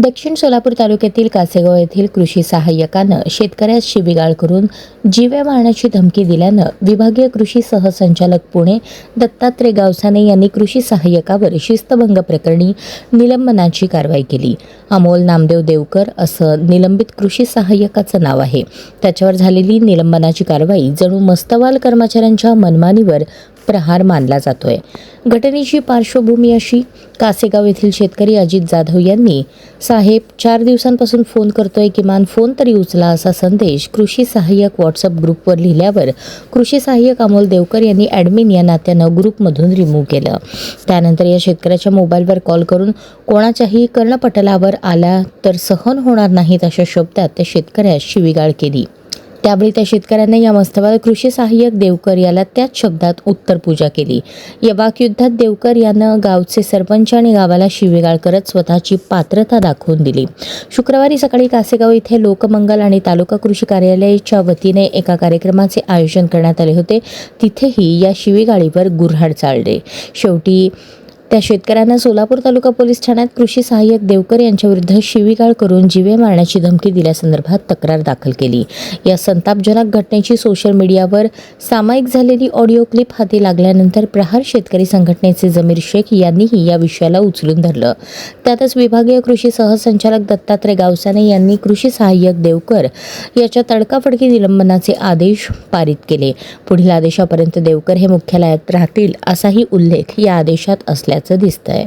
दक्षिण सोलापूर तालुक्यातील कासेगाव येथील कृषी सहाय्यकानं शेतकऱ्यास शिवीगाळ करून जीवे मारण्याची धमकी दिल्यानं विभागीय कृषी सहसंचालक पुणे दत्तात्रय गावसाने यांनी कृषी सहाय्यकावर शिस्तभंग प्रकरणी निलंबनाची कारवाई केली. अमोल नामदेव देवकर असं निलंबित कृषी सहाय्यकाचं नाव आहे. त्याच्यावर झालेली निलंबनाची कारवाई जणू मस्तवाल कर्मचाऱ्यांच्या मनमानीवर प्रहार मानला जातोय. घटनेची पार्श्वभूमी अशी, कासेगाव येथील शेतकरी अजित जाधव यांनी साहेब 4 दिवसांपासून फोन करतोय, किमान फोन तरी उचला असा संदेश कृषी सहाय्यक व्हॉट्सअप ग्रुपवर लिहिल्यावर कृषी सहाय्यक अमोल देवकर यांनी ॲडमिन या नात्यानं ग्रुपमधून रिमूव्ह केलं. त्यानंतर या शेतकऱ्याच्या मोबाईलवर कॉल करून कोणाच्याही कर्णपटलावर आला तर सहन होणार नाहीत अशा शब्दात त्या शेतकऱ्यास शिवीगाळ केली. त्यावेळी त्या शेतकऱ्याने या मस्तवाल कृषी सहाय्यक देवकर याला त्याच शब्दात उत्तरपूजा केली. या वाकयुद्धात देवकर यानं गावचे सरपंच आणि गावाला शिवीगाळ करत स्वतःची पात्रता दाखवून दिली. शुक्रवारी सकाळी कासेगाव इथे लोकमंगल आणि तालुका कृषी कार्यालयाच्या वतीने एका कार्यक्रमाचे आयोजन करण्यात आले होते. तिथेही या शिवीगाळीवर गुऱ्हाड चालले. शेवटी त्या शेतकऱ्यांना सोलापूर तालुका पोलीस ठाण्यात कृषी सहाय्यक देवकर यांच्याविरुद्ध शिवीगाळ करून जीवे मारण्याची धमकी दिल्यासंदर्भात तक्रार दाखल केली. या संतापजनक घटनेची सोशल मीडियावर सामायिक झालेली ऑडिओ क्लिप हाती लागल्यानंतर प्रहार शेतकरी संघटनेचे जमीर शेख यांनीही या विषयाला उचलून धरलं. त्यातच विभागीय कृषी सहसंचालक दत्तात्रय गावसाने यांनी कृषी सहाय्यक देवकर याच्या तडकाफडकी निलंबनाचे आदेश पारित केले. पुढील आदेशापर्यंत देवकर हे मुख्यालयात राहतील असाही उल्लेख या आदेशात असल्याचं दिसतंय.